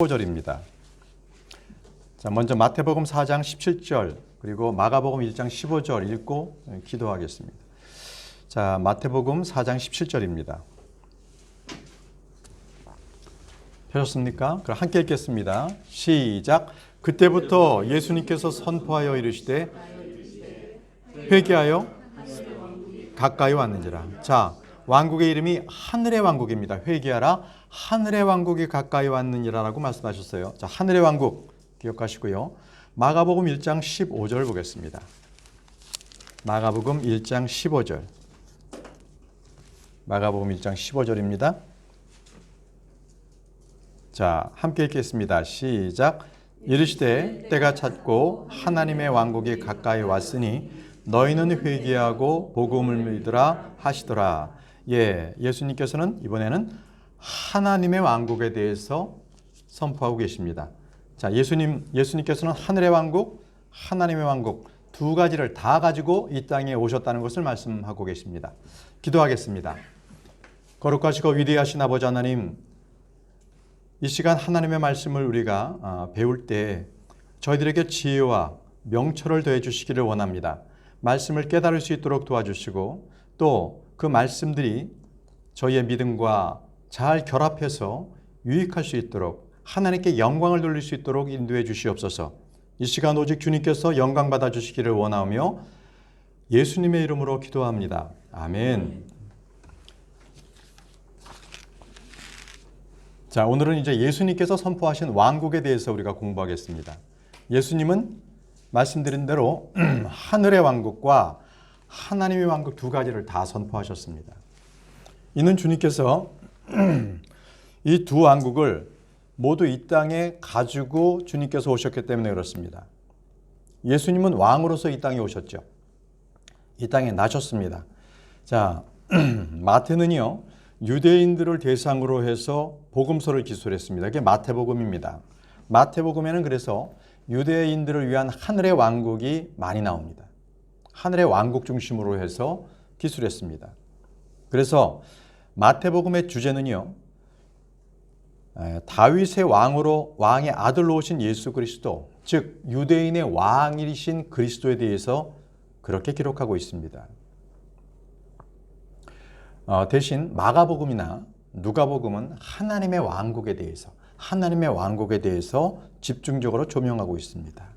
15절입니다. 자, 먼저 마태복음 4장 17절 그리고 마가복음 1장 15절 읽고 기도하겠습니다. 자, 마태복음 4장 17절입니다. 펴셨습니까? 그럼 함께 읽겠습니다. 시작. 그때부터 예수님께서 선포하여 이르시되 회개하여 가까이 왔는지라. 자, 왕국의 이름이 하늘의 왕국입니다. 회개하라, 하늘의 왕국이 가까이 왔느니라라고 말씀하셨어요. 자, 하늘의 왕국 기억하시고요. 마가복음 1장 15절 보겠습니다. 마가복음 1장 15절. 마가복음 1장 15절입니다. 자, 함께 읽겠습니다. 시작. 이르시되 때가 찼고 하나님의 왕국이 가까이 왔으니 너희는 회개하고 복음을 믿으라 하시더라. 예, 예수님께서는 이번에는 하나님의 왕국에 대해서 선포하고 계십니다. 자, 예수님께서는 하늘의 왕국, 하나님의 왕국 두 가지를 다 가지고 이 땅에 오셨다는 것을 말씀하고 계십니다. 기도하겠습니다. 거룩하시고 위대하신 아버지 하나님, 이 시간 하나님의 말씀을 우리가 배울 때 저희들에게 지혜와 명철을 더해 주시기를 원합니다. 말씀을 깨달을 수 있도록 도와주시고 또 그 말씀들이 저희의 믿음과 잘 결합해서 유익할 수 있도록 하나님께 영광을 돌릴 수 있도록 인도해 주시옵소서. 이 시간 오직 주님께서 영광 받아 주시기를 원하며 예수님의 이름으로 기도합니다. 아멘. 자, 오늘은 이제 예수님께서 선포하신 왕국에 대해서 우리가 공부하겠습니다. 예수님은 말씀드린 대로 하늘의 왕국과 하나님의 왕국 두 가지를 다 선포하셨습니다. 이는 주님께서 이 두 왕국을 모두 이 땅에 가지고 주님께서 오셨기 때문에 그렇습니다. 예수님은 왕으로서 이 땅에 오셨죠. 이 땅에 나셨습니다. 자, 마태는요, 유대인들을 대상으로 해서 복음서를 기술했습니다. 이게 마태복음입니다. 마태복음에는 그래서 유대인들을 위한 하늘의 왕국이 많이 나옵니다. 하늘의 왕국 중심으로 해서 기술했습니다. 그래서 마태복음의 주제는요, 다윗의 왕의 아들로 오신 예수 그리스도, 즉 유대인의 왕이신 그리스도에 대해서 그렇게 기록하고 있습니다. 대신 마가복음이나 누가복음은 하나님의 왕국에 대해서 집중적으로 조명하고 있습니다.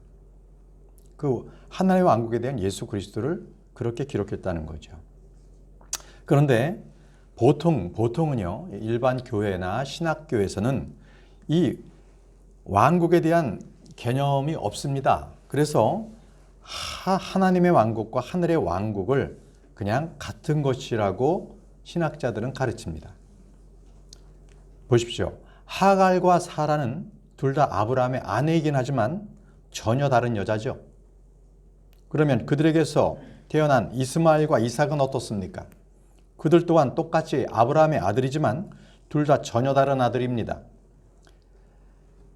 그 하나님의 왕국에 대한 예수 그리스도를 그렇게 기록했다는 거죠. 그런데 보통은요, 일반 교회나 신학교에서는 이 왕국에 대한 개념이 없습니다. 그래서 하나님의 왕국과 하늘의 왕국을 그냥 같은 것이라고 신학자들은 가르칩니다. 보십시오. 하갈과 사라는 둘 다 아브라함의 아내이긴 하지만 전혀 다른 여자죠. 그러면 그들에게서 태어난 이스마엘과 이삭은 어떻습니까? 그들 또한 똑같이 아브라함의 아들이지만 둘 다 전혀 다른 아들입니다.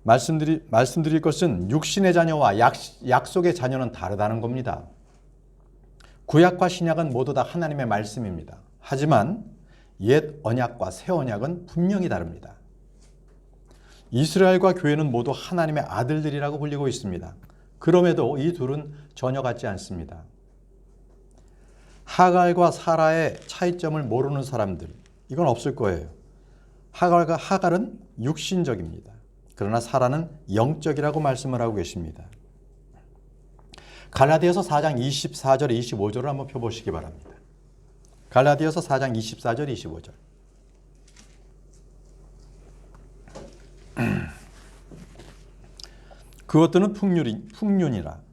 말씀드릴 것은 육신의 자녀와 약속의 자녀는 다르다는 겁니다. 구약과 신약은 모두 다 하나님의 말씀입니다. 하지만 옛 언약과 새 언약은 분명히 다릅니다. 이스라엘과 교회는 모두 하나님의 아들들이라고 불리고 있습니다. 그럼에도 이 둘은 전혀 같지 않습니다. 하갈과 사라의 차이점을 모르는 사람들, 이건 없을 거예요. 하갈은 육신적입니다. 그러나 사라는 영적이라고 말씀을 하고 계십니다. 갈라디아서 4장 24절, 25절을 한번 펴보시기 바랍니다. 갈라디아서 4장 24절, 25절. 그것들은 풍륜이라.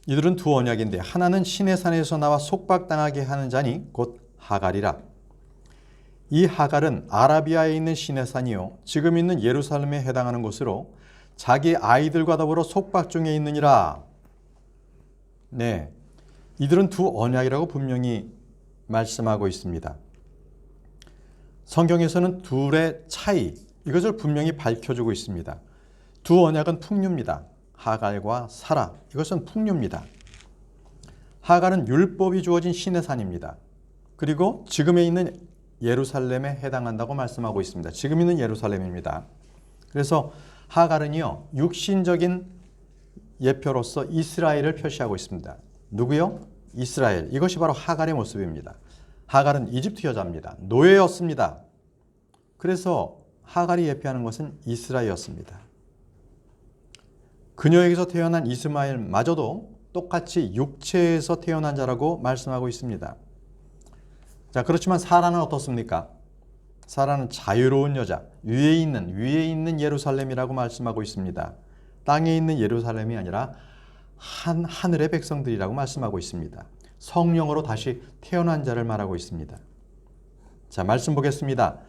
이들은 두 언약인데 하나는 신의 산에서 나와 속박당하게 하는 자니 곧 하갈이라. 이 하갈은 아라비아에 있는 신의 산이요 지금 있는 예루살렘에 해당하는 곳으로 자기 아이들과 더불어 속박 중에 있느니라. 네, 이들은 두 언약이라고 분명히 말씀하고 있습니다. 성경에서는 둘의 차이, 이것을 분명히 밝혀주고 있습니다. 두 언약은 풍류입니다. 하갈과 사라, 이것은 풍류입니다. 하갈은 율법이 주어진 신의 산입니다. 그리고 지금에 있는 예루살렘에 해당한다고 말씀하고 있습니다. 지금 있는 예루살렘입니다. 그래서 하갈은요, 육신적인 예표로서 이스라엘을 표시하고 있습니다. 누구요? 이스라엘. 이것이 바로 하갈의 모습입니다. 하갈은 이집트 여자입니다. 노예였습니다. 그래서 하갈이 예표하는 것은 이스라엘이었습니다. 그녀에게서 태어난 이스마엘마저도 똑같이 육체에서 태어난 자라고 말씀하고 있습니다. 자, 그렇지만 사라는 어떻습니까? 사라는 자유로운 여자, 위에 있는 예루살렘이라고 말씀하고 있습니다. 땅에 있는 예루살렘이 아니라 하늘의 백성들이라고 말씀하고 있습니다. 성령으로 다시 태어난 자를 말하고 있습니다. 자, 말씀 보겠습니다.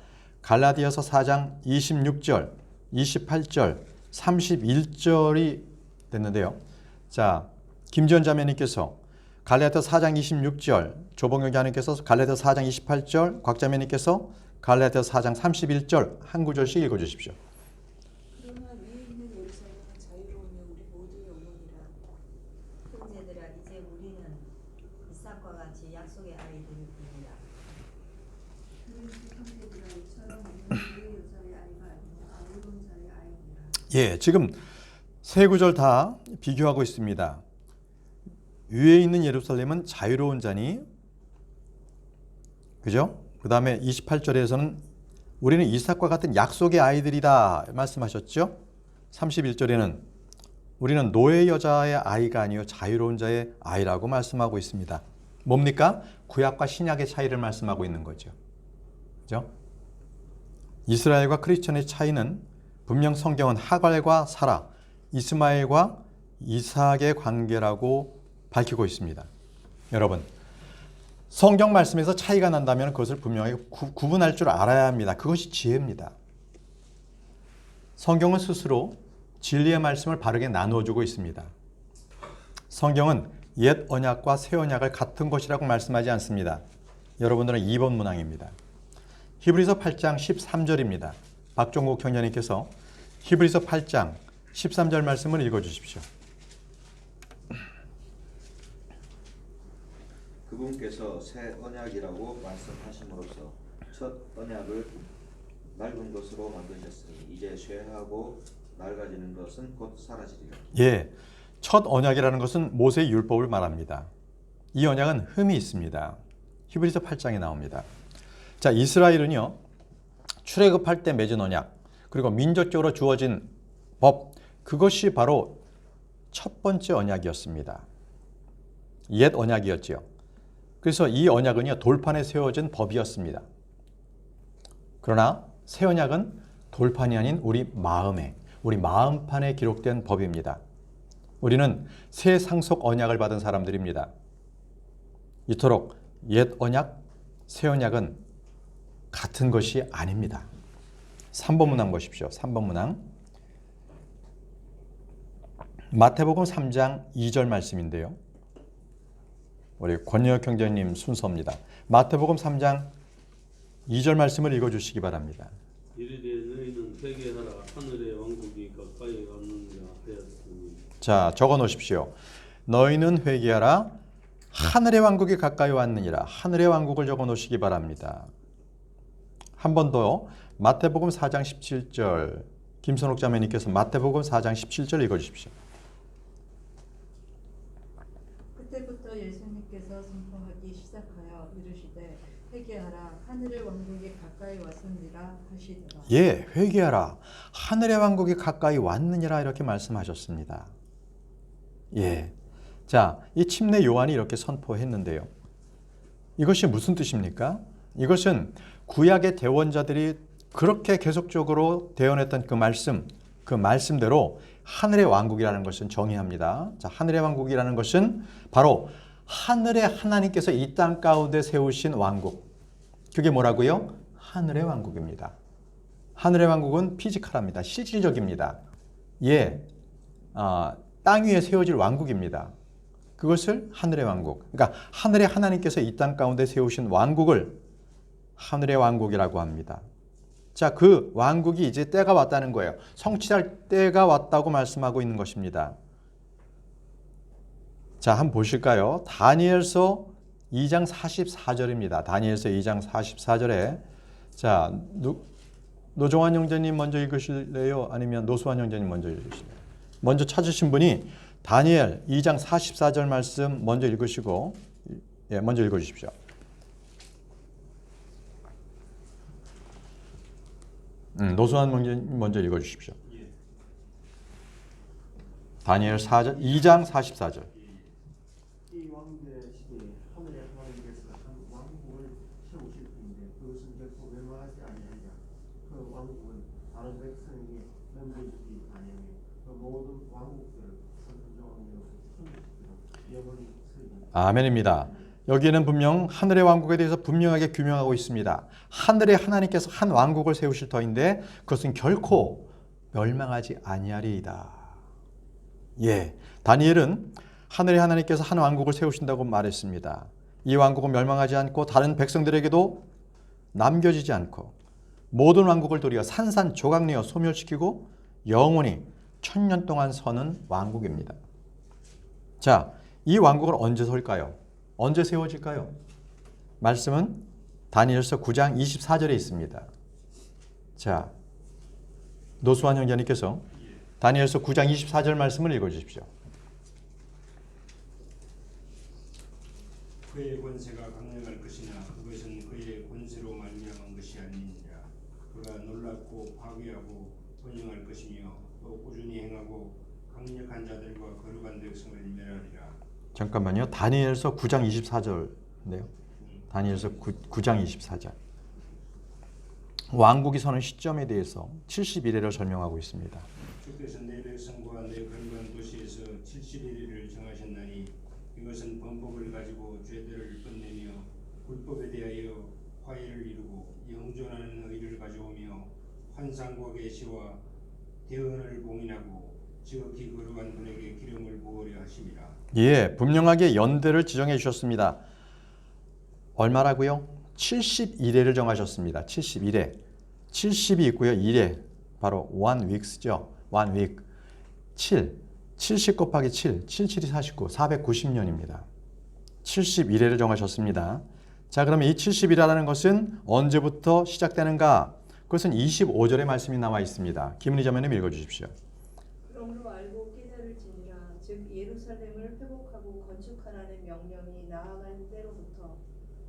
갈라디아서 4장 26절, 28절, 31절이 됐는데요. 자, 김지연 자매님께서 갈라디아서 4장 26절, 조봉영 자매님께서 갈라디아서 4장 28절, 곽 자매님께서 갈라디아서 4장 31절 한 구절씩 읽어주십시오. 그러나 위에 있는 예루살렘은 자유로우며 우리 모두의 영혼이라. 형제들아, 이제 우리는 이삭과 같이 약속의 아이들입니다. 형제들아, 이처럼 우리는 위의 여자의 아이가 아니라 아우론 자의 아이니라. 예, 지금 세 구절 다 비교하고 있습니다. 위에 있는 예루살렘은 자유로운 자니, 그죠? 그 다음에 28절에서는 우리는 이삭과 같은 약속의 아이들이다 말씀하셨죠? 31절에는 우리는 노예 여자의 아이가 아니요 자유로운 자의 아이라고 말씀하고 있습니다. 뭡니까? 구약과 신약의 차이를 말씀하고 있는 거죠. 그죠? 이스라엘과 크리스천의 차이는 분명 성경은 하갈과 사라, 이스마엘과 이삭의 관계라고 밝히고 있습니다. 여러분, 성경 말씀에서 차이가 난다면 그것을 분명히 구분할 줄 알아야 합니다. 그것이 지혜입니다. 성경은 스스로 진리의 말씀을 바르게 나누어주고 있습니다. 성경은 옛 언약과 새 언약을 같은 것이라고 말씀하지 않습니다. 여러분들은 2번 문항입니다. 히브리서 8장 13절입니다. 박종국 형제님께서 히브리서 8장 13절 말씀을 읽어주십시오. 그분께서 새 언약이라고 말씀하심으로써 첫 언약을 낡은 것으로 만드셨으니 이제 쇠하고 낡아지는 것은 곧 사라지리라. 예, 첫 언약이라는 것은 모세의 율법을 말합니다. 이 언약은 흠이 있습니다. 히브리서 8장에 나옵니다. 자, 이스라엘은요, 출애굽할 때 맺은 언약, 그리고 민족적으로 주어진 법, 그것이 바로 첫 번째 언약이었습니다. 옛 언약이었지요. 그래서 이 언약은요, 돌판에 세워진 법이었습니다. 그러나 새 언약은 돌판이 아닌 우리 마음판에 기록된 법입니다. 우리는 새 상속 언약을 받은 사람들입니다. 이토록 옛 언약, 새 언약은 같은 것이 아닙니다. 3번 문항 보십시오. 3번 문항. 마태복음 3장 2절 말씀인데요. 우리 권여혁 형제님 순서입니다. 마태복음 3장 2절 말씀을 읽어주시기 바랍니다. 이르되 너희는 회개하라 하늘의 왕국이 가까이 왔느니라 하였으니. 자, 적어 놓으십시오. 너희는 회개하라 하늘의 왕국이 가까이 왔느니라. 하늘의 왕국을 적어 놓으시기 바랍니다. 한 번 더 마태복음 4장 17절 김선옥 자매님께서 마태복음 4장 17절 읽어주십시오. 그때부터 예수님께서 선포하기 시작하여 이르시되 회개하라 하늘의 왕국이 가까이 왔느니라 하시더라. 예, 회개하라 하늘의 왕국이 가까이 왔느니라 이렇게 말씀하셨습니다. 예, 자, 이 침례 요한이 이렇게 선포했는데요. 이것이 무슨 뜻입니까? 이것은 구약의 대원자들이 그렇게 계속적으로 대언했던 그 말씀대로 하늘의 왕국이라는 것은 정의합니다. 자, 하늘의 왕국이라는 것은 바로 하늘의 하나님께서 이 땅 가운데 세우신 왕국. 그게 뭐라고요? 하늘의 왕국입니다. 하늘의 왕국은 피지컬합니다. 실질적입니다. 예, 땅 위에 세워질 왕국입니다. 그것을 하늘의 왕국. 그러니까 하늘의 하나님께서 이 땅 가운데 세우신 왕국을 하늘의 왕국이라고 합니다. 자, 그 왕국이 이제 때가 왔다는 거예요. 성취할 때가 왔다고 말씀하고 있는 것입니다. 자, 한번 보실까요? 다니엘서 2장 44절입니다. 다니엘서 2장 44절에 자, 노종환 형제님 먼저 읽으실래요? 아니면 노수환 형제님 먼저 읽으실래요? 먼저 찾으신 분이 다니엘 2장 44절 말씀 먼저 읽으시고, 예, 먼저 읽어주십시오. 노수환 형제님 먼저 읽어주십시오. 다니엘 2장 44절. 이 왕국의 시대에 하늘의 하나님께서 한 왕국을 세우실 뿐인데 그것은 결코 멸망하지 아니하리라. 그 왕국은 다른 백성에게 넘겨주지 아니하며 그 모든 왕국들을 선정하며 섬기시리라. 영원히 쓰리라. 아멘입니다. 여기에는 분명 하늘의 왕국에 대해서 분명하게 규명하고 있습니다. 하늘의 하나님께서 한 왕국을 세우실 터인데 그것은 결코 멸망하지 아니하리이다. 예, 다니엘은 하늘의 하나님께서 한 왕국을 세우신다고 말했습니다. 이 왕국은 멸망하지 않고 다른 백성들에게도 남겨지지 않고 모든 왕국을 도리어 산산조각내어 소멸시키고 영원히 1000년 동안 서는 왕국입니다. 자, 이 왕국을 언제 설까요? 언제 세워질까요? 말씀은 다니엘서 9장 24절에 있습니다. 자, 노수환 형제님께서 다니엘서 9장 24절 말씀을 읽어주십시오. 그의 권세가 강력할 것이나 그것은 그의 권세로 말미암은 것이 아니니라. 그가 놀랍고 파괴하고 번영할 것이며 또 꾸준히 행하고 강력한 자들과 거룩한 백성을 멸하리라. 잠깐만요. 다니엘서 9장 24절인데요. 다니엘서 9장 24절. 왕국이 서는 시점에 대해서 71회를 설명하고 있습니다. 주께서 내 백성과 내 거룩한 도시에서 71일을 정하셨나니 이것은 범법을 가지고 죄들을 끝내며 불법에 대하여 화해를 이루고 영존하는 의를 가져오며 환상과 계시와 대언을 봉인하고 지극히 거룩한 분에게 기름을 부으려 하심이라. 예, 분명하게 연대를 지정해 주셨습니다. 얼마라고요? 71회를 정하셨습니다. 71회. 70이 있고요. 1회. 바로 1 weeks죠. 1 week. 7. 70 곱하기 7. 77이 49. 490년입니다. 71회를 정하셨습니다. 자, 그러면 이 71회라는 것은 언제부터 시작되는가? 그것은 25절의 말씀이 나와 있습니다. 김은희 자매님 읽어주십시오. 그러므로 알고 깨달을지니라. 즉 예루살렘을 회복하고 건축하라는 명령이 나아간 때로부터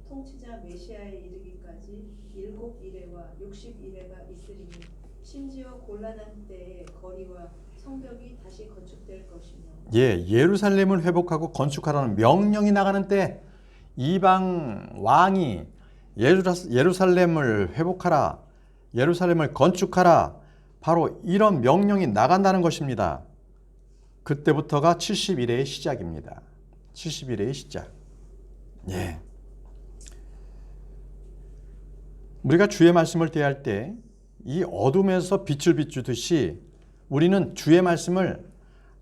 통치자 메시아에 이르기까지 7이레와 60이레가 있으리니 심지어 곤란한 때에 거리와 성벽이 다시 건축될 것이며. 예, 예루살렘을 회복하고 건축하라는 명령이 나가는 때 이방 왕이 예루살렘을 회복하라, 예루살렘을 건축하라, 바로 이런 명령이 나간다는 것입니다. 그때부터가 71회의 시작입니다. 71회의 시작. 예. 우리가 주의 말씀을 대할 때 이 어둠에서 빛을 비추듯이 우리는 주의 말씀을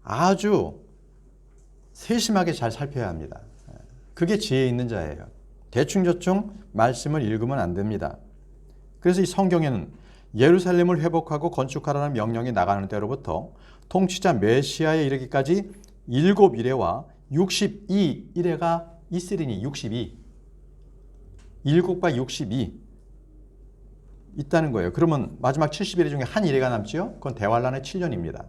아주 세심하게 잘 살펴야 합니다. 그게 지혜 있는 자예요. 대충저충 말씀을 읽으면 안 됩니다. 그래서 이 성경에는 예루살렘을 회복하고 건축하라는 명령이 나가는 때로부터 통치자 메시아에 이르기까지 7이레와 62이레가 있으리니 62. 7과 62 있다는 거예요. 그러면 마지막 71회 중에 한 이래가 남지요? 그건 대환란의 7년입니다.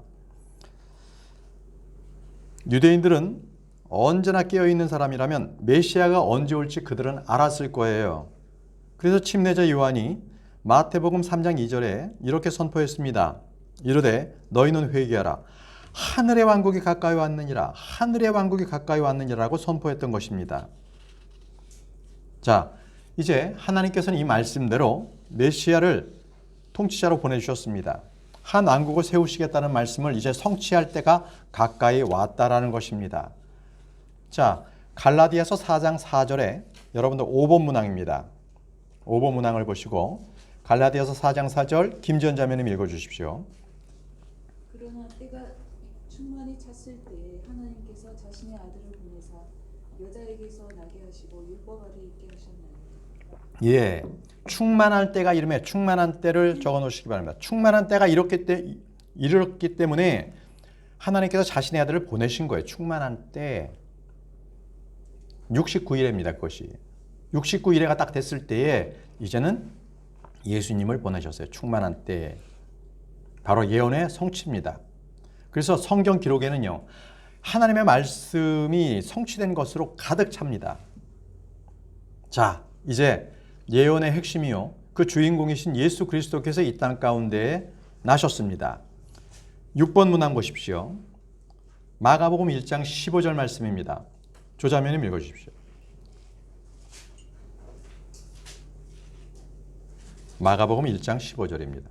유대인들은 언제나 깨어있는 사람이라면 메시아가 언제 올지 그들은 알았을 거예요. 그래서 침례자 요한이 마태복음 3장 2절에 이렇게 선포했습니다. 이르되 너희는 회개하라. 하늘의 왕국이 가까이 왔느니라. 하늘의 왕국이 가까이 왔느니라고 선포했던 것입니다. 자, 이제 하나님께서는 이 말씀대로 메시아를 통치자로 보내주셨습니다. 한 왕국을 세우시겠다는 말씀을 이제 성취할 때가 가까이 왔다라는 것입니다. 자, 갈라디아서 4장 4절에 여러분들 5번 문항입니다. 5번 문항을 보시고 갈라디아서 4장 4절 김지연 자매님 읽어주십시오. 그러나 때가 충만히 찼을 때에 하나님께서 자신의 아들을 보내사 여자에게서 나게 하시고 율법 아래 있게 하셨나니. 예, 충만할 때가 이름에 충만한 때를 적어 놓으시기 바랍니다. 충만한 때가 이렇기 때문에 하나님께서 자신의 아들을 보내신 거예요. 충만한 때. 69일입니다. 그것이. 69일에가 딱 됐을 때에 이제는 예수님을 보내셨어요. 충만한 때. 바로 예언의 성취입니다. 그래서 성경 기록에는요, 하나님의 말씀이 성취된 것으로 가득 찹니다. 자, 이제 예언의 핵심이요, 그 주인공이신 예수 그리스도께서 이 땅 가운데 나셨습니다. 6번 문항 보십시오. 마가복음 1장 15절 말씀입니다. 조자매님 읽어주십시오. 마가복음 1장 15절입니다.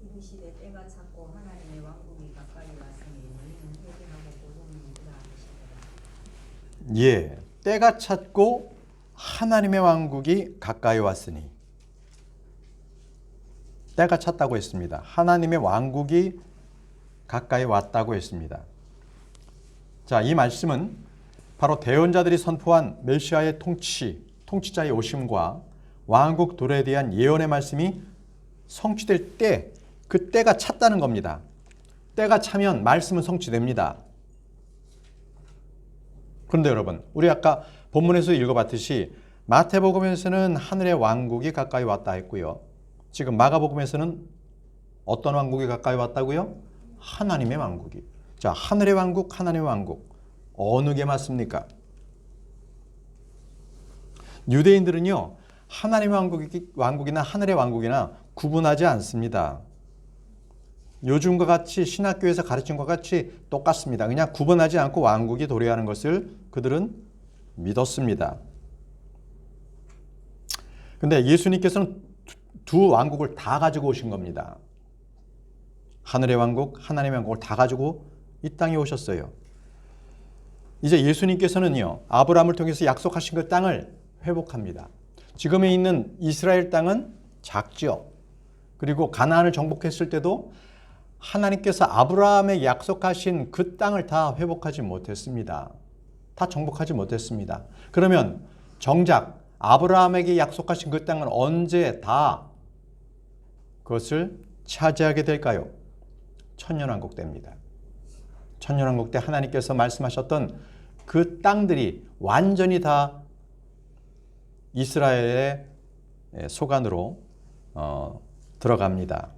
이르시되 때가 찼고 하나님의 왕국이 가까이 왔으니 너희는 회개하고 복음을 믿으라 하시더라. 예, 때가 찼고 하나님의 왕국이 가까이 왔으니. 때가 찼다고 했습니다. 하나님의 왕국이 가까이 왔다고 했습니다. 자, 이 말씀은 바로 대언자들이 선포한 메시아의 통치자의 오심과 왕국 도래에 대한 예언의 말씀이 성취될 때, 그 때가 찼다는 겁니다. 때가 차면 말씀은 성취됩니다. 그런데 여러분, 우리 아까 본문에서 읽어봤듯이 마태복음에서는 하늘의 왕국이 가까이 왔다 했고요. 지금 마가복음에서는 어떤 왕국이 가까이 왔다고요? 하나님의 왕국이. 자, 하늘의 왕국, 하나님의 왕국. 어느 게 맞습니까? 유대인들은요, 하나님의 왕국이나 하늘의 왕국이나 구분하지 않습니다. 요즘과 같이 신학교에서 가르친 것과 같이 똑같습니다. 그냥 구분하지 않고 왕국이 도래하는 것을 그들은 믿었습니다. 근데 예수님께서는 두 왕국을 다 가지고 오신 겁니다. 하늘의 왕국, 하나님의 왕국을 다 가지고 이 땅에 오셨어요. 이제 예수님께서는요, 아브라함을 통해서 약속하신 그 땅을 회복합니다. 지금에 있는 이스라엘 땅은 작죠. 그리고 가나안을 정복했을 때도 하나님께서 아브라함에 약속하신 그 땅을 다 회복하지 못했습니다. 다 정복하지 못했습니다. 그러면 정작 아브라함에게 약속하신 그 땅은 언제 다 그것을 차지하게 될까요? 천년왕국 때입니다. 천년왕국 때 하나님께서 말씀하셨던 그 땅들이 완전히 다 이스라엘의 소관으로 들어갑니다.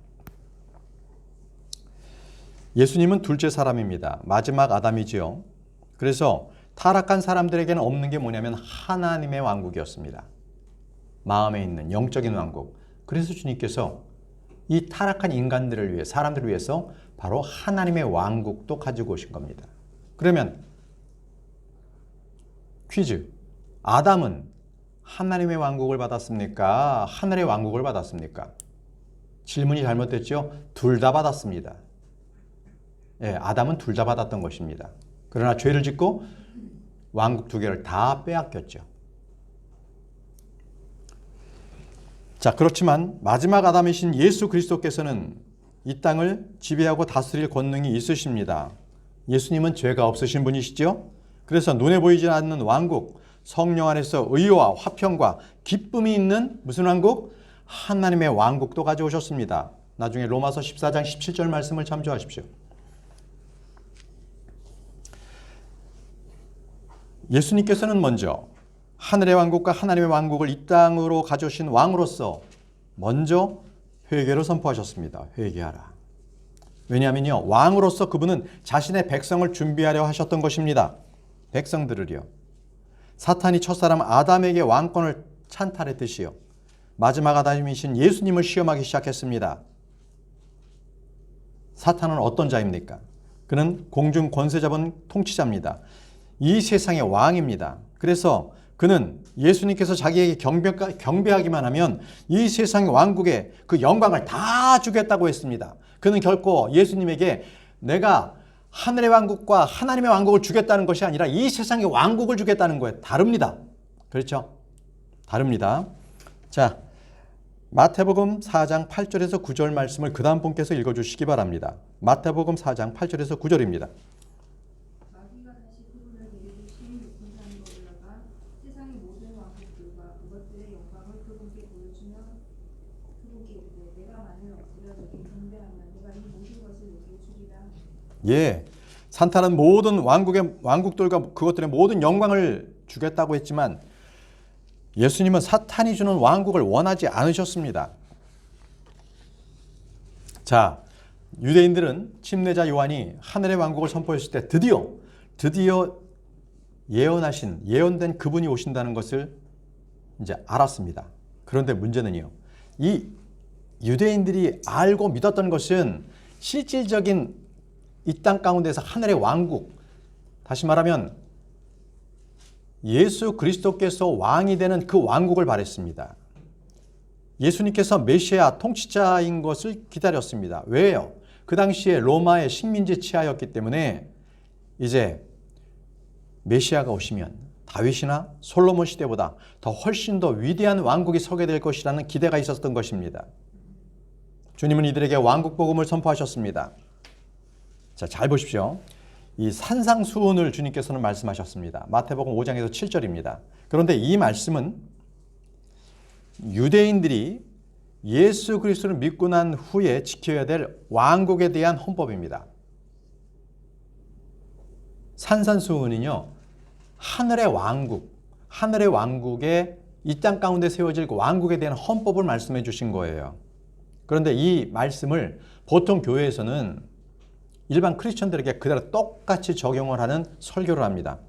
예수님은 둘째 사람입니다. 마지막 아담이지요. 그래서 타락한 사람들에게는 없는 게 뭐냐면 하나님의 왕국이었습니다. 마음에 있는 영적인 왕국. 그래서 주님께서 이 타락한 인간들을 위해, 사람들을 위해서 바로 하나님의 왕국도 가지고 오신 겁니다. 그러면 퀴즈. 아담은 하나님의 왕국을 받았습니까? 하늘의 왕국을 받았습니까? 질문이 잘못됐죠? 둘 다 받았습니다. 예, 아담은 둘 다 받았던 것입니다. 그러나 죄를 짓고 왕국 두 개를 다 빼앗겼죠. 자, 그렇지만 마지막 아담이신 예수 그리스도께서는 이 땅을 지배하고 다스릴 권능이 있으십니다. 예수님은 죄가 없으신 분이시죠? 그래서 눈에 보이지 않는 왕국, 성령 안에서 의와 화평과 기쁨이 있는 무슨 왕국? 하나님의 왕국도 가져오셨습니다. 나중에 로마서 14장 17절 말씀을 참조하십시오. 예수님께서는 먼저 하늘의 왕국과 하나님의 왕국을 이 땅으로 가져오신 왕으로서 먼저 회개를 선포하셨습니다. 회개하라. 왜냐하면요, 왕으로서 그분은 자신의 백성을 준비하려 하셨던 것입니다. 백성들을요. 사탄이 첫사람 아담에게 왕권을 찬탈했듯이요, 마지막 아담이신 예수님을 시험하기 시작했습니다. 사탄은 어떤 자입니까? 그는 공중 권세 잡은 통치자입니다. 이 세상의 왕입니다. 그래서 그는 예수님께서 자기에게 경배하기만 하면 이 세상의 왕국의 그 영광을 다 주겠다고 했습니다. 그는 결코 예수님에게 내가 하늘의 왕국과 하나님의 왕국을 주겠다는 것이 아니라 이 세상의 왕국을 주겠다는 거예요. 다릅니다. 그렇죠? 다릅니다. 자, 마태복음 4장 8절에서 9절 말씀을 그 다음 분께서 읽어주시기 바랍니다. 마태복음 4장 8절에서 9절입니다. 마귀가 다시 그분을 데리고 심히 높은 산으로 올라가 세상의 모든 왕국들과 그것들의 영광을 그분께 보여주며 그분께 이르되 내가 만일 없으려 너희 경배하면 내가 이 모든 것을 너희에게 주리라. 예, 산타는 모든 왕국들과 그것들의 모든 영광을 주겠다고 했지만 예수님은 사탄이 주는 왕국을 원하지 않으셨습니다. 자, 유대인들은 침례자 요한이 하늘의 왕국을 선포했을 때 드디어 예언된 그분이 오신다는 것을 이제 알았습니다. 그런데 문제는요, 이 유대인들이 알고 믿었던 것은 실질적인 이 땅 가운데서 하늘의 왕국, 다시 말하면 예수 그리스도께서 왕이 되는 그 왕국을 바랬습니다. 예수님께서 메시아 통치자인 것을 기다렸습니다. 왜요? 그 당시에 로마의 식민지 치하였기 때문에 이제 메시아가 오시면 다윗이나 솔로몬 시대보다 더 훨씬 더 위대한 왕국이 서게 될 것이라는 기대가 있었던 것입니다. 주님은 이들에게 왕국 복음을 선포하셨습니다. 자, 잘 보십시오. 이 산상수훈을 주님께서는 말씀하셨습니다. 마태복음 5장에서 7절입니다. 그런데 이 말씀은 유대인들이 예수 그리스도를 믿고 난 후에 지켜야 될 왕국에 대한 헌법입니다. 산상수훈은요, 하늘의 왕국에 이 땅 가운데 세워질 왕국에 대한 헌법을 말씀해 주신 거예요. 그런데 이 말씀을 보통 교회에서는 일반 크리스천들에게 그대로 똑같이 적용을 하는 설교를 합니다.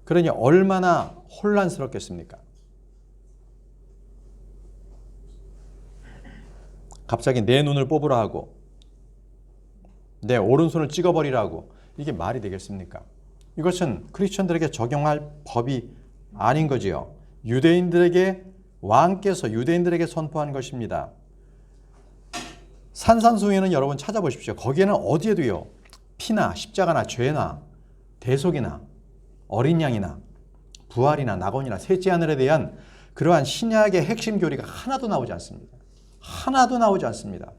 그러니 얼마나 혼란스럽겠습니까? 갑자기 내 눈을 뽑으라 하고 내 오른손을 찍어버리라고, 이게 말이 되겠습니까? 이것은 크리스천들에게 적용할 법이 아닌 거지요. 유대인들에게 왕께서 유대인들에게 선포한 것입니다. 산상수훈에는 여러분 찾아보십시오. 거기에는 어디에도요, 피나 십자가나 죄나 대속이나 어린 양이나 부활이나 낙원이나 셋째 하늘에 대한 그러한 신약의 핵심 교리가 하나도 나오지 않습니다. 하나도 나오지 않습니다.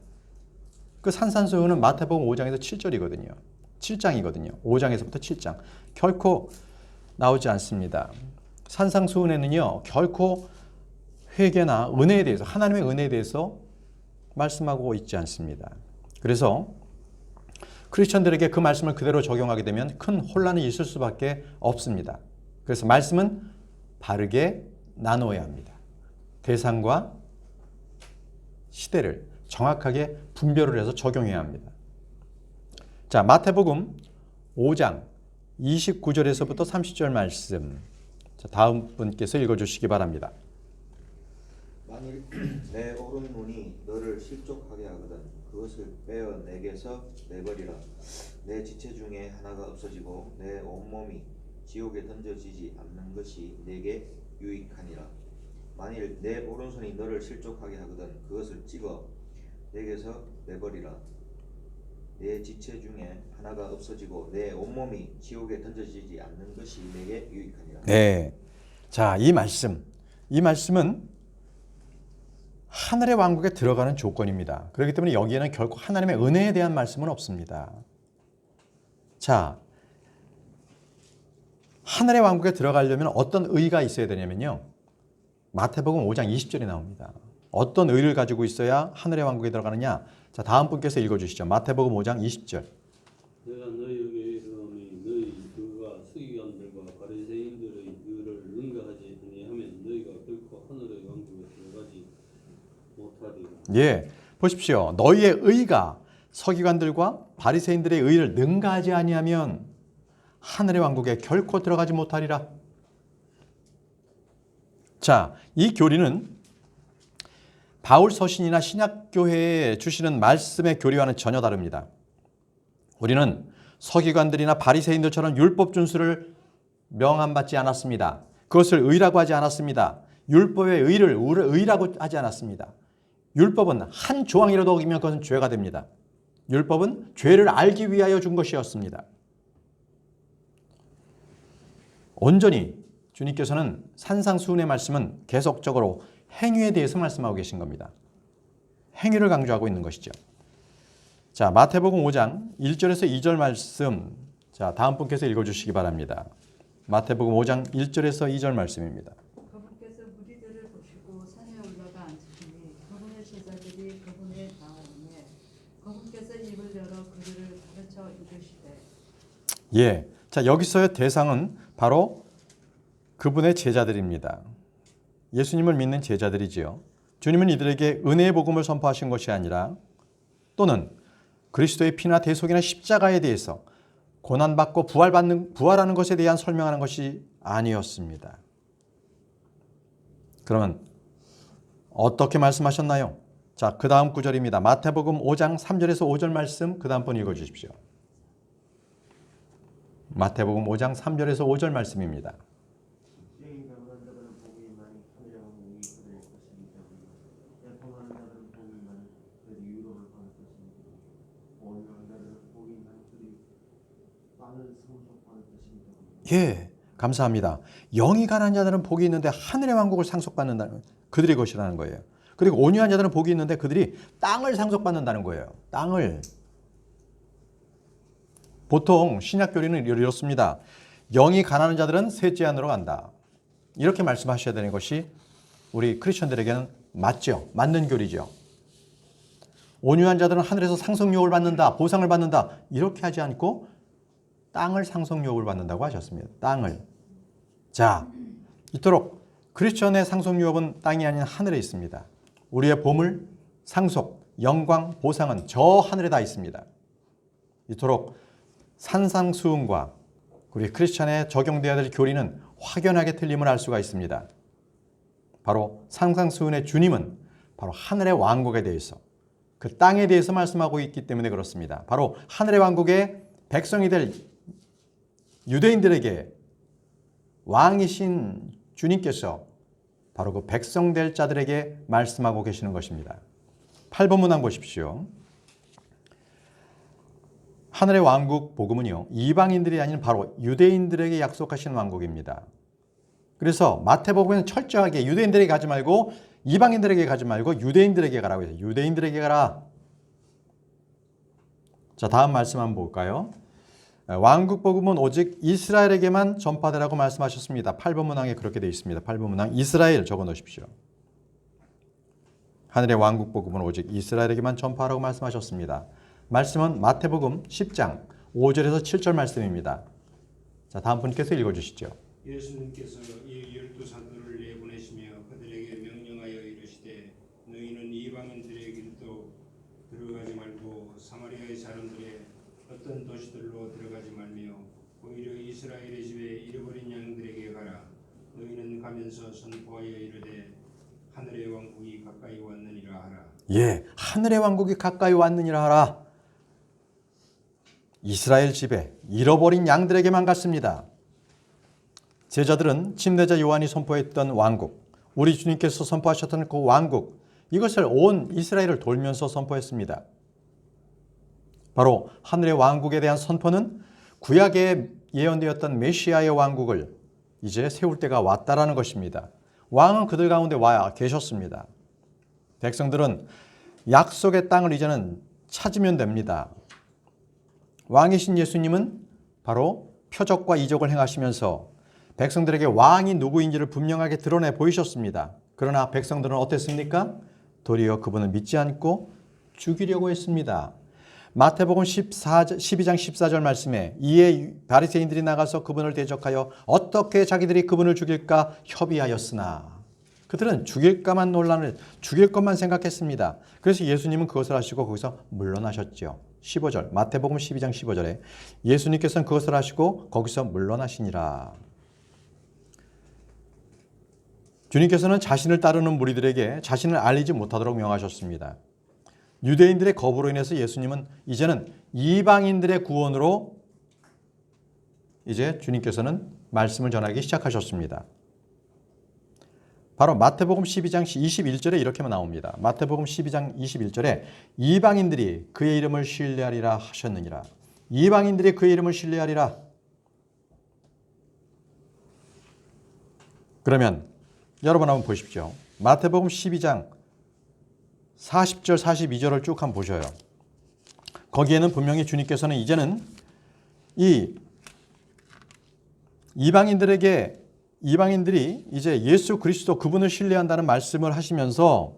그 산상수훈은 마태복음 5장에서 7절이거든요. 7장이거든요. 5장에서부터 7장. 결코 나오지 않습니다. 산상수훈에는요, 결코 회개나 은혜에 대해서, 하나님의 은혜에 대해서 말씀하고 있지 않습니다. 그래서 크리스천들에게 그 말씀을 그대로 적용하게 되면 큰 혼란이 있을 수밖에 없습니다. 그래서 말씀은 바르게 나누어야 합니다. 대상과 시대를 정확하게 분별을 해서 적용해야 합니다. 자, 마태복음 5장 29절에서부터 30절 말씀. 자, 다음 분께서 읽어주시기 바랍니다. 만일 내 오른눈이 너를 실족하게 하거든 그것을 빼어 내게서 내버리라. 내 지체 중에 하나가 없어지고 내 온몸이 지옥에 던져지지 않는 것이 내게 유익하니라. 만일 내 오른손이 너를 실족하게 하거든 그것을 찍어 내게서 내버리라. 내 지체 중에 하나가 없어지고 내 온몸이 지옥에 던져지지 않는 것이 내게 유익하니라. 네. 자, 이 말씀은 하늘의 왕국에 들어가는 조건입니다. 그렇기 때문에 여기에는 결코 하나님의 은혜에 대한 말씀은 없습니다. 자, 하늘의 왕국에 들어가려면 어떤 의가 있어야 되냐면요, 마태복음 5장 20절이 나옵니다. 어떤 의를 가지고 있어야 하늘의 왕국에 들어가느냐? 자, 다음 분께서 읽어주시죠. 마태복음 5장 20절. 내가 너희에게 이르노니 너희 그가 서기관들과 바리새인들의 의를 능가하지 아니하면 너희가 결코 하늘의 왕국에 들어가지 못하리라. 예, 보십시오. 너희의 의가 서기관들과 바리새인들의 의를 능가하지 아니하면 하늘의 왕국에 결코 들어가지 못하리라. 자, 이 교리는 바울 서신이나 신약교회에 주시는 말씀의 교리와는 전혀 다릅니다. 우리는 서기관들이나 바리새인들처럼 율법 준수를 명함받지 않았습니다. 그것을 의라고 하지 않았습니다. 율법의 의를 의라고 하지 않았습니다. 율법은 한 조항이라도 어기면 그것은 죄가 됩니다. 율법은 죄를 알기 위하여 준 것이었습니다. 온전히 주님께서는 산상수훈의 말씀은 계속적으로 행위에 대해서 말씀하고 계신 겁니다. 행위를 강조하고 있는 것이죠. 자, 마태복음 5장 1절에서 2절 말씀. 자, 다음 분께서 읽어주시기 바랍니다. 마태복음 5장 1절에서 2절 말씀입니다. 그분께서 무리들을 보시고 산에 올라가 앉으시니 그분의 제자들이 그분에 나오매 그분께서 입을 열어 그들을 가르쳐 이르시되. 예, 자, 여기서의 대상은 바로 그분의 제자들입니다. 예수님을 믿는 제자들이지요. 주님은 이들에게 은혜의 복음을 선포하신 것이 아니라 또는 그리스도의 피나 대속이나 십자가에 대해서 고난받고 부활하는 것에 대한 설명하는 것이 아니었습니다. 그러면 어떻게 말씀하셨나요? 자, 그 다음 구절입니다. 마태복음 5장 3절에서 5절 말씀 그 다음 번 읽어주십시오. 마태복음 5장 3절에서 5절 말씀입니다. 시행이 가능한 자들은 복이 많이 하늘의 왕국이 그들의 것이기 때문에 애통하는 자들은 복이 많이 그들이 유로를 받을 것이니 온유한 자들은 복이 많이 그들이 땅을 상속받을 것이기 때문에. 예, 감사합니다. 영이 가난한 자들은 복이 있는데 하늘의 왕국을 상속받는다는 그들의 것이라는 거예요. 그리고 온유한 자들은 복이 있는데 그들이 땅을 상속받는다는 거예요. 땅을. 보통 신약 교리는 이렇습니다. 영이 가난한 자들은 셋째 안으로 간다. 이렇게 말씀하셔야 되는 것이 우리 크리스천들에게는 맞죠. 맞는 교리죠. 온유한 자들은 하늘에서 상속유업을 받는다. 보상을 받는다. 이렇게 하지 않고 땅을 상속유업을 받는다고 하셨습니다. 땅을. 자, 이토록 크리스천의 상속유업은 땅이 아닌 하늘에 있습니다. 우리의 보물, 상속, 영광, 보상은 저 하늘에 다 있습니다. 이토록 산상수훈과 우리 크리스천에 적용되어야 될 교리는 확연하게 틀림을 알 수가 있습니다. 바로 산상수훈의 주님은 바로 하늘의 왕국에 대해서 그 땅에 대해서 말씀하고 있기 때문에 그렇습니다. 바로 하늘의 왕국의 백성이 될 유대인들에게 왕이신 주님께서 바로 그 백성 될 자들에게 말씀하고 계시는 것입니다. 8번 문항 보십시오. 하늘의 왕국 복음은요, 이방인들이 아닌 바로 유대인들에게 약속하신 왕국입니다. 그래서 마태복음에는 철저하게 유대인들에게 가지 말고 이방인들에게 가지 말고 유대인들에게 가라고 해서 유대인들에게 가라. 자, 다음 말씀 한번 볼까요? 왕국 복음은 오직 이스라엘에게만 전파되라고 말씀하셨습니다. 8번 문항에 그렇게 되어 있습니다. 8번 문항 이스라엘 적어 놓으십시오. 하늘의 왕국 복음은 오직 이스라엘에게만 전파하라고 말씀하셨습니다. 말씀은 마태복음 10장 5절에서 7절 말씀입니다. 자, 다음 분께서 읽어주시죠. 예수님께서 이 12사도를 내보내시며 그들에게 명령하여 이르시되 너희는 이방인들의 길도 들어가지 말고 사마리아의 사람들의 어떤 도시들로 들어가지 말며 오히려 이스라엘의 집에 잃어버린 양들에게 가라. 너희는 가면서 선포하여 이르되 하늘의 왕국이 가까이 왔느니라 하라. 예, 하늘의 왕국이 가까이 왔느니라 하라. 이스라엘 집에 잃어버린 양들에게만 갔습니다. 제자들은 침례자 요한이 선포했던 왕국, 우리 주님께서 선포하셨던 그 왕국, 이것을 온 이스라엘을 돌면서 선포했습니다. 바로 하늘의 왕국에 대한 선포는 구약에 예언되었던 메시아의 왕국을 이제 세울 때가 왔다라는 것입니다. 왕은 그들 가운데 와 계셨습니다. 백성들은 약속의 땅을 이제는 찾으면 됩니다. 왕이신 예수님은 바로 표적과 이적을 행하시면서 백성들에게 왕이 누구인지를 분명하게 드러내 보이셨습니다. 그러나 백성들은 어땠습니까? 도리어 그분을 믿지 않고 죽이려고 했습니다. 마태복음 12장 14절 말씀에 이에 바리새인들이 나가서 그분을 대적하여 어떻게 자기들이 그분을 죽일까 협의하였으나 그들은 죽일까만 논란을 죽일 것만 생각했습니다. 그래서 예수님은 그것을 하시고 거기서 물러나셨죠. 15절 마태복음 12장 15절에 예수님께서는 그것을 하시고 거기서 물러나시니라. 주님께서는 자신을 따르는 무리들에게 자신을 알리지 못하도록 명하셨습니다. 유대인들의 거부로 인해서 예수님은 이제는 이방인들의 구원으로 이제 주님께서는 말씀을 전하기 시작하셨습니다. 바로 마태복음 12장 21절에 이렇게만 나옵니다. 마태복음 12장 21절에 이방인들이 그의 이름을 신뢰하리라 하셨느니라. 이방인들이 그의 이름을 신뢰하리라. 그러면 여러분 한번 보십시오. 마태복음 12장 40절 42절을 쭉 한번 보셔요. 거기에는 분명히 주님께서는 이제는 이 이방인들이 이제 예수 그리스도 그분을 신뢰한다는 말씀을 하시면서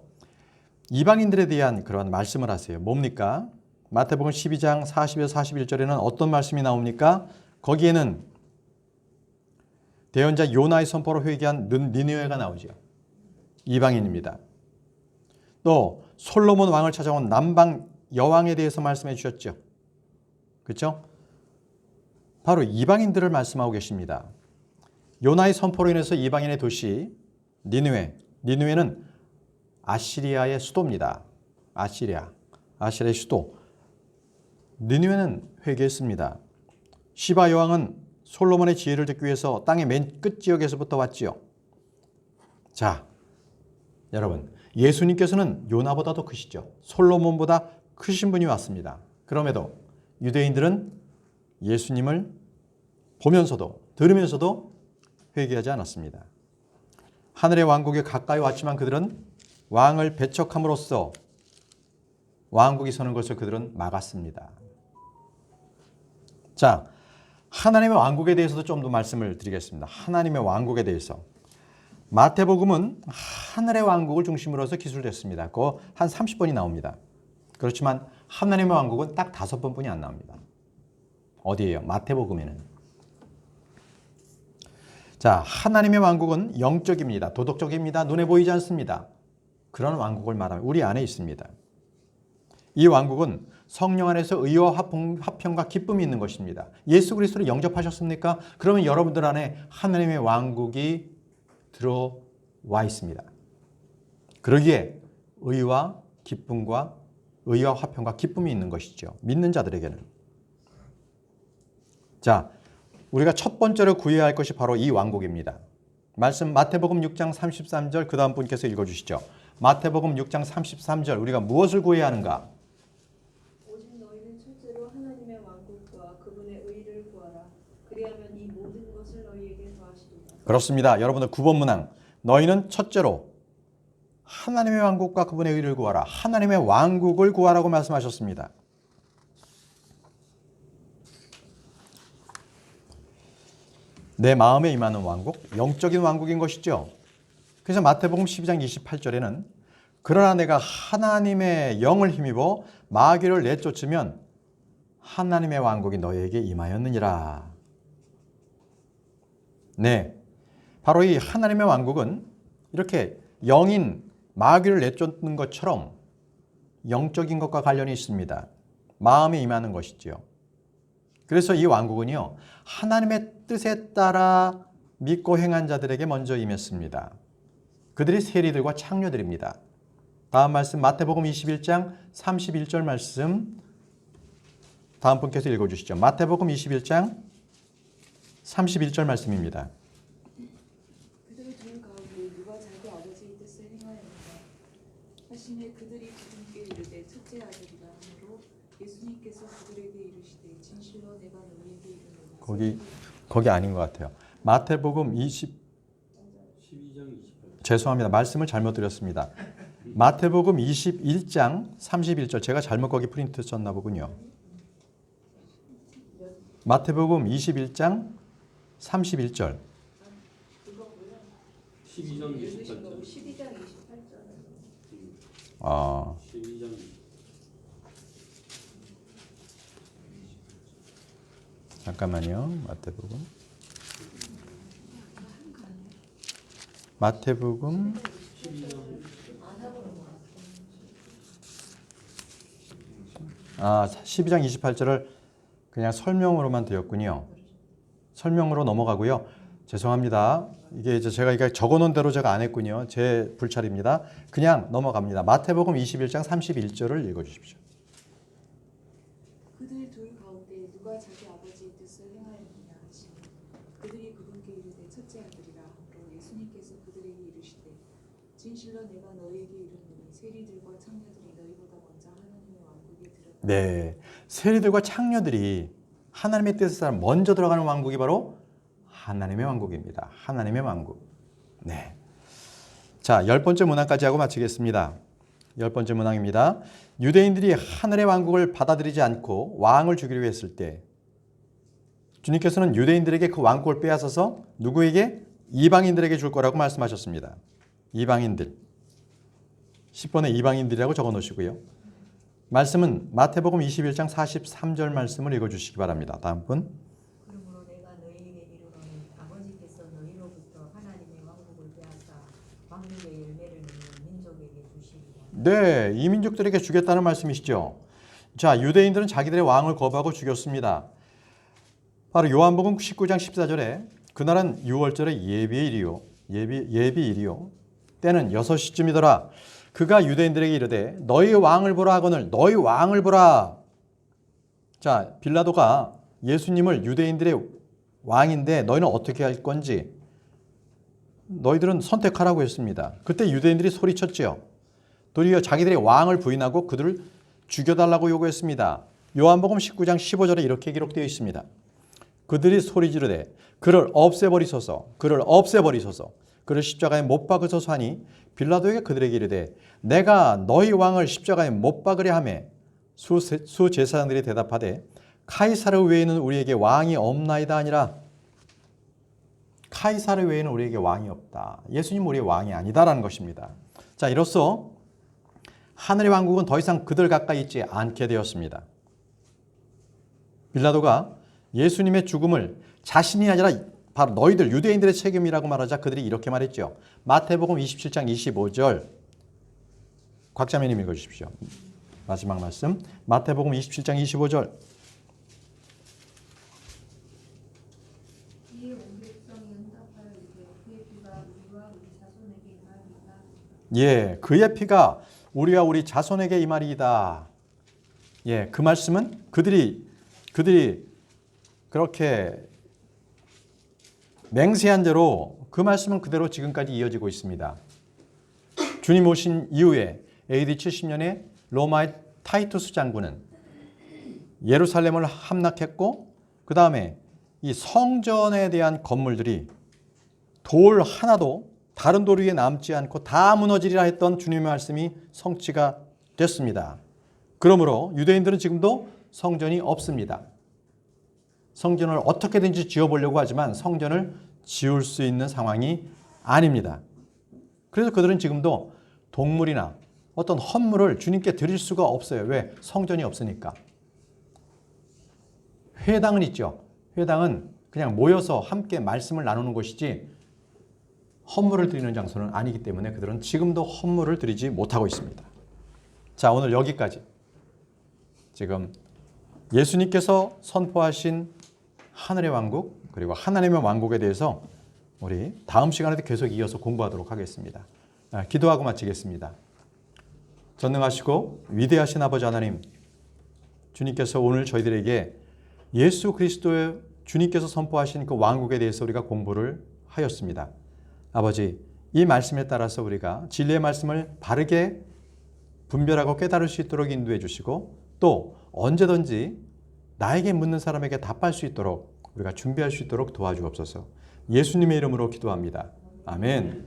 이방인들에 대한 그런 말씀을 하세요. 뭡니까? 마태복음 12장 40에서 41절에는 어떤 말씀이 나옵니까? 거기에는 대언자 요나의 선포로 회개한 니느웨가 나오죠. 이방인입니다. 또 솔로몬 왕을 찾아온 남방 여왕에 대해서 말씀해 주셨죠. 그렇죠? 바로 이방인들을 말씀하고 계십니다. 요나의 선포로 인해서 이방인의 도시 니느웨는 아시리아의 수도입니다. 아시리아의 수도. 니느웨는 회개했습니다. 시바 여왕은 솔로몬의 지혜를 듣기 위해서 땅의 맨 끝 지역에서부터 왔지요. 자, 여러분, 예수님께서는 요나보다도 크시죠. 솔로몬보다 크신 분이 왔습니다. 그럼에도 유대인들은 예수님을 보면서도 들으면서도 회개하지 않았습니다. 하늘의 왕국에 가까이 왔지만 그들은 왕을 배척함으로써 왕국이 서는 것을 그들은 막았습니다. 자, 하나님의 왕국에 대해서도 좀 더 말씀을 드리겠습니다. 하나님의 왕국에 대해서. 마태복음은 하늘의 왕국을 중심으로 해서 기술됐습니다. 그거 한 30번이 나옵니다. 그렇지만 하나님의 왕국은 딱 5번뿐이 안 나옵니다. 어디예요? 마태복음에는. 자, 하나님의 왕국은 영적입니다. 도덕적입니다. 눈에 보이지 않습니다. 그런 왕국을 말하면 우리 안에 있습니다. 이 왕국은 성령 안에서 의와 화평과 기쁨이 있는 것입니다. 예수 그리스도를 영접하셨습니까? 그러면 여러분들 안에 하나님의 왕국이 들어와 있습니다. 그러기에 의와 기쁨과 의와 화평과 기쁨이 있는 것이죠. 믿는 자들에게는. 자, 우리가 첫 번째로 구해야 할 것이 바로 이 왕국입니다. 말씀 마태복음 6장 33절 그 다음 분께서 읽어주시죠. 마태복음 6장 33절 우리가 무엇을 구해야 하는가? 오직 너희는 첫째로 하나님의 왕국과 그분의 의를 구하라. 그리하면 이 모든 것을 너희에게 더하시리라. 그렇습니다. 여러분들 9번 문항. 너희는 첫째로 하나님의 왕국과 그분의 의를 구하라. 하나님의 왕국을 구하라고 말씀하셨습니다. 내 마음에 임하는 왕국, 영적인 왕국인 것이죠. 그래서 마태복음 12장 28절에는 그러나 내가 하나님의 영을 힘입어 마귀를 내쫓으면 하나님의 왕국이 너희에게 임하였느니라. 네, 바로 이 하나님의 왕국은 이렇게 영인 마귀를 내쫓는 것처럼 영적인 것과 관련이 있습니다. 마음에 임하는 것이지요. 그래서 이 왕국은요, 하나님의 뜻에 따라 믿고 행한 자들에게 먼저 임했습니다. 그들이 세리들과 창녀들입니다. 다음 말씀 마태복음 21장 31절 말씀 다음 분께서 읽어주시죠. 마태복음 21장 31절 말씀입니다. 그들의 둘 가운데 누가 자기 아버지의 뜻을 행하였느냐 하시매 그들이 그분께 이르되 첫째 아들이라 하므로 예수님께서 그들에게 이르시되 진실로 내가 너희에게 이르노니 거기 아닌 것 같아요. 마태복음 12장 28절. 죄송합니다. 말씀을 잘못 드렸습니다. 마태복음 21장 31절 제가 잘못 거기 프린트 썼나 보군요. 마태복음 21장 31절 12장 28절. 12장 28절. 12장 잠깐만요. 마태복음 12장 28절을 그냥 설명으로만 드렸군요. 설명으로 넘어가고요. 죄송합니다. 이게 제가 적어놓은 대로 제가 안 했군요. 제 불찰입니다. 그냥 넘어갑니다. 마태복음 21장 31절을 읽어주십시오. 그들 둘 가운데 누가 자기 아버지의 뜻을 행하였느냐 하시니 그들이 그분께 이르되 첫째 아들이라 하므로 예수님께서 그들에게 이르시되 진실로 내가 너희에게 이르노니 세리들과 창녀들이 너희보다 먼저 하나님의 왕국에 들어가. 네, 세리들과 창녀들이 하나님의 뜻에 따라 먼저 들어가는 왕국이 바로 하나님의 왕국입니다. 하나님의 왕국. 네. 자, 10번째 문항까지 하고 마치겠습니다. 10번째 문항입니다. 유대인들이 하늘의 왕국을 받아들이지 않고 왕을 주기로 했을 때 주님께서는 유대인들에게 그 왕국을 빼앗아서 누구에게? 이방인들에게 줄 거라고 말씀하셨습니다. 이방인들. 10번에 이방인들이라고 적어 놓으시고요. 말씀은 마태복음 21장 43절 말씀을 읽어주시기 바랍니다. 다음 분. 그러므로 내가 너희에게 이르노니 아버지께서 너희로부터 하나님의 왕국을 빼앗아 왕국의 열매를 네, 이 민족들에게 주겠다는 말씀이시죠. 자, 유대인들은 자기들의 왕을 거부하고 죽였습니다. 바로 요한복음 19장 14절에 그날은 6월절의 예비일이요. 예비일이요. 때는 6시쯤이더라. 그가 유대인들에게 이르되 너희 왕을 보라 하거늘 너희 왕을 보라. 자, 빌라도가 예수님을 유대인들의 왕인데 너희는 어떻게 할 건지 너희들은 선택하라고 했습니다. 그때 유대인들이 소리쳤지요. 도리어 자기들의 왕을 부인하고 그들을 죽여달라고 요구했습니다. 요한복음 19장 15절에 이렇게 기록되어 있습니다. 그들이 소리 지르되 그를 없애버리소서 그를 없애버리소서 그를 십자가에 못 박으소서 하니 빌라도에게 그들에게 이르되 내가 너희 왕을 십자가에 못 박으려 하며 수제사장들이 대답하되 카이사르 외에는 우리에게 왕이 없나이다 아니라. 카이사르 외에는 우리에게 왕이 없다. 예수님 우리의 왕이 아니다라는 것입니다. 자, 이로써 하늘의 왕국은 더 이상 그들 가까이 있지 않게 되었습니다. 빌라도가 예수님의 죽음을 자신이 아니라 바로 너희들 유대인들의 책임이라고 말하자 그들이 이렇게 말했죠. 마태복음 27장 25절 곽자매님 읽어주십시오. 마지막 말씀 마태복음 27장 25절. 이에 온 백성이 응답하여 이르되 그의 피가 우리와 우리 자손에게 임하리이다. 예, 그의 피가 우리와 우리 자손에게 임하리이다. 예, 그 말씀은 그들이 그렇게 맹세한 대로 그 말씀은 그대로 지금까지 이어지고 있습니다. 주님 오신 이후에 AD 70년에 로마의 타이투스 장군은 예루살렘을 함락했고 그 다음에 이 성전에 대한 건물들이 돌 하나도 다른 돌 위에 남지 않고 다 무너지리라 했던 주님의 말씀이 성취가 됐습니다. 그러므로 유대인들은 지금도 성전이 없습니다. 성전을 어떻게든지 지어보려고 하지만 성전을 지을 수 있는 상황이 아닙니다. 그래서 그들은 지금도 동물이나 어떤 헌물을 주님께 드릴 수가 없어요. 왜? 성전이 없으니까. 회당은 있죠. 회당은 그냥 모여서 함께 말씀을 나누는 곳이지 헌물을 드리는 장소는 아니기 때문에 그들은 지금도 헌물을 드리지 못하고 있습니다. 자, 오늘 여기까지. 지금 예수님께서 선포하신 하늘의 왕국 그리고 하나님의 왕국에 대해서 우리 다음 시간에도 계속 이어서 공부하도록 하겠습니다. 기도하고 마치겠습니다. 전능하시고 위대하신 아버지 하나님, 주님께서 오늘 저희들에게 예수 그리스도의 주님께서 선포하신 그 왕국에 대해서 우리가 공부를 하였습니다. 아버지, 이 말씀에 따라서 우리가 진리의 말씀을 바르게 분별하고 깨달을 수 있도록 인도해 주시고 또 언제든지 나에게 묻는 사람에게 답할 수 있도록 우리가 준비할 수 있도록 도와주옵소서. 예수님의 이름으로 기도합니다. 아멘.